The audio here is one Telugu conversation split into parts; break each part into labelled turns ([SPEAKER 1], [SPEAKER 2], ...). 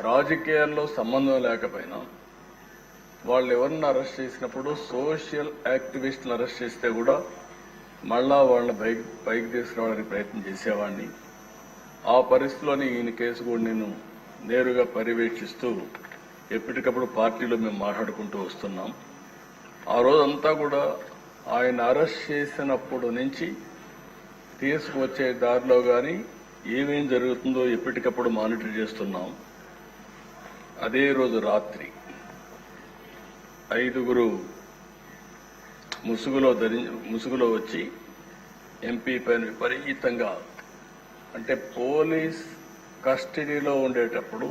[SPEAKER 1] రాజకీయాల్లో సంబంధం లేకపోయినా వాళ్ళు ఎవరిని అరెస్ట్ చేసినప్పుడు సోషల్ యాక్టివిస్టులను అరెస్ట్ చేస్తే కూడా మళ్ళా వాళ్ళని పైకి తీసుకురావడానికి ప్రయత్నం చేసేవాడిని. ఆ పరిస్థితిలోని ఈయన కేసు కూడా నేను నేరుగా పర్యవేక్షిస్తూ ఎప్పటికప్పుడు పార్టీలో మేము మాట్లాడుకుంటూ వస్తున్నాం. ఆ రోజంతా కూడా ఆయన అరెస్ట్ చేసినప్పుడు నుంచి తీసుకువచ్చే దారిలో కానీ ఏమేం జరుగుతుందో ఎప్పటికప్పుడు మానిటర్ చేస్తున్నాం. అదే రోజు రాత్రి 5 ముసుగులో వచ్చి ఎంపీ పైన విపరీతంగా, అంటే పోలీస్ కస్టడీలో ఉండేటప్పుడు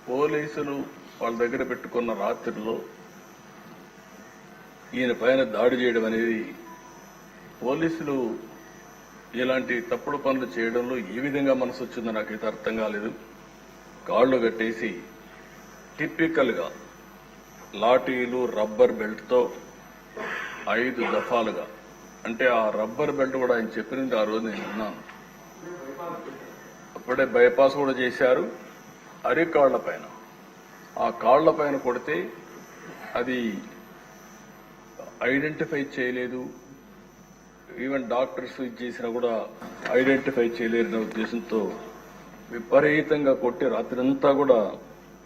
[SPEAKER 1] పోలీసులు వాళ్ళ దగ్గర పెట్టుకున్న రాత్రిలో ఈయన పైన దాడి చేయడం అనేది, పోలీసులు ఇలాంటి తప్పుడు పనులు చేయడంలో ఏ విధంగా మనసు వచ్చిందో నాకైతే అర్థం కాలేదు. కాళ్లు కట్టేసి టిపికల్ గా లాఠీలు రబ్బర్ బెల్ట్ తో 5 దఫాలుగా, అంటే ఆ రబ్బర్ బెల్ట్ కూడా ఆయన చెప్పినది ఆ రోజు నేను విన్నాను. అప్పుడే బైపాస్ కూడా చేశారు. అరికాళ్ల పైన, ఆ కాళ్ల పైన కొడితే అది ఐడెంటిఫై చేయలేదు. ఈవెన్ డాక్టర్స్ చేసినా కూడా ఐడెంటిఫై చేయలేరనే ఉద్దేశంతో విపరీతంగా కొట్టి రాత్రంతా కూడా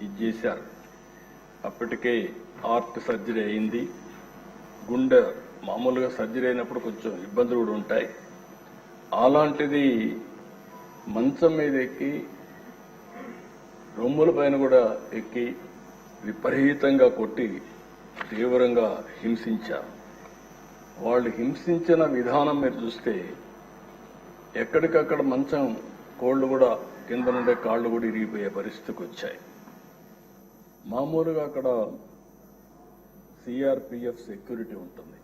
[SPEAKER 1] ఇది చేశారు. అప్పటికే హార్ట్ సర్జరీ అయింది. గుండె మామూలుగా సర్జరీ అయినప్పుడు కొంచెం ఇబ్బందులు కూడా ఉంటాయి. అలాంటిది మంచం మీద ఎక్కి రొమ్ముల పైన కూడా ఎక్కి విపరీతంగా కొట్టి తీవ్రంగా హింసించారు. వాళ్ళు హింసించిన విధానం మీరు చూస్తే ఎక్కడికక్కడ మంచం కోళ్లు కూడా కింద నుండే కాళ్లు కూడా ఇరిగిపోయే పరిస్థితికి వచ్చాయి. మామూలుగా అక్కడ సిఆర్పిఎఫ్ సెక్యూరిటీ ఉంటుంది.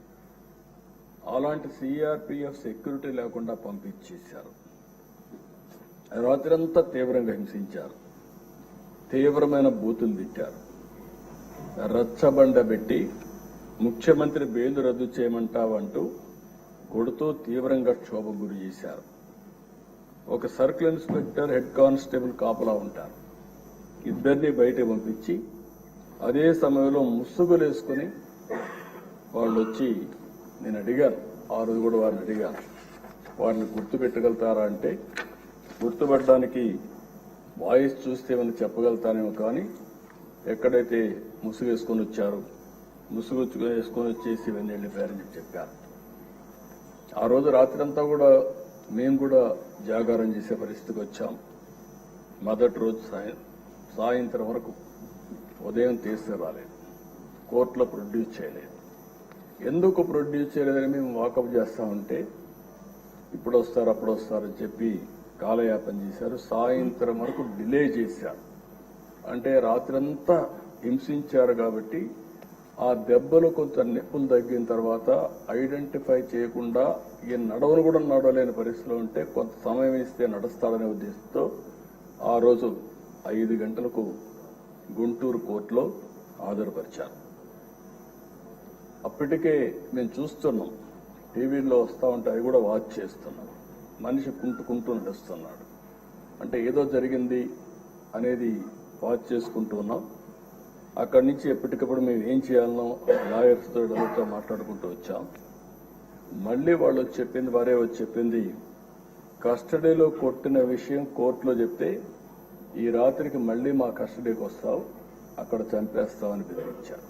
[SPEAKER 1] అలాంటి సిఆర్పిఎఫ్ సెక్యూరిటీ లేకుండా పంపించేశారు. రాత్రంతా తీవ్రంగా హింసించారు. తీవ్రమైన బూతులు తిట్టారు. రచ్చబండ పెట్టి ముఖ్యమంత్రి బెయిల్ రద్దు చేయమంటావంటూ కొడుతూ తీవ్రంగా క్షోభకు గురి చేశారు. ఒక సర్కిల్ ఇన్స్పెక్టర్, హెడ్ కానిస్టేబుల్ కాపలా ఉంటారు. ఇద్దరిని బయట పంపించి అదే సమయంలో ముసుగులేసుకుని వాళ్ళు వచ్చి, నేను అడిగాను ఆ రోజు కూడా వారిని అడిగాను, వారిని గుర్తుపెట్టగలుగుతారా అంటే గుర్తుపట్టడానికి వాయిస్ చూస్తే ఏమైనా చెప్పగలుగుతానేమో, కానీ ఎక్కడైతే ముసుగు వేసుకొని వచ్చారు, ముసుగు వేసుకొని వచ్చేసి ఇవన్నీ వెళ్ళిపోయారని చెప్పారు. ఆ రోజు రాత్రి అంతా కూడా మేము కూడా జాగారం చేసే పరిస్థితికి వచ్చాం. మొదటి రోజు సాయంత్రం వరకు, ఉదయం తీసుకురాలేదు, కోర్టులో ప్రొడ్యూస్ చేయలేదు. ఎందుకు ప్రొడ్యూస్ చేయలేదని మేము వాకప్ చేస్తామంటే ఇప్పుడు వస్తారు అప్పుడు వస్తారని చెప్పి కాలయాపన చేశారు. సాయంత్రం వరకు డిలే చేశారు. అంటే రాత్రంతా హింసించారు కాబట్టి ఆ దెబ్బలు కొంత నొప్పులు తగ్గిన తర్వాత ఐడెంటిఫై చేయకుండా ఈయన నడవను కూడా నడవలేని పరిస్థితిలో ఉంటే కొంత సమయం ఇస్తే నడుస్తాడనే ఉద్దేశంతో ఆ రోజు 5 గంటలకు గుంటూరు కోర్టులో హాజరుపరిచారు. అప్పటికే మేము చూస్తున్నాం, టీవీల్లో వస్తూ ఉంటే అవి కూడా వాచ్ చేస్తున్నాం. మనిషి కుంటుకుంటూ నడుస్తున్నాడు. అంటే ఏదో జరిగింది అనేది వాచ్ చేసుకుంటూ ఉన్నాం. అక్కడి నుంచి ఎప్పటికప్పుడు మేము ఏం చేయాలనో లాయర్స్తో ఎవరితో మాట్లాడుకుంటూ వచ్చాం. మళ్లీ వాళ్ళు చెప్పింది, వారే వచ్చి చెప్పింది, కస్టడీలో కొట్టిన విషయం కోర్టులో చెప్తే ఈ రాత్రికి మళ్లీ మా కస్టడీకి వస్తావు, అక్కడ చంపేస్తామని బెదిరించారు.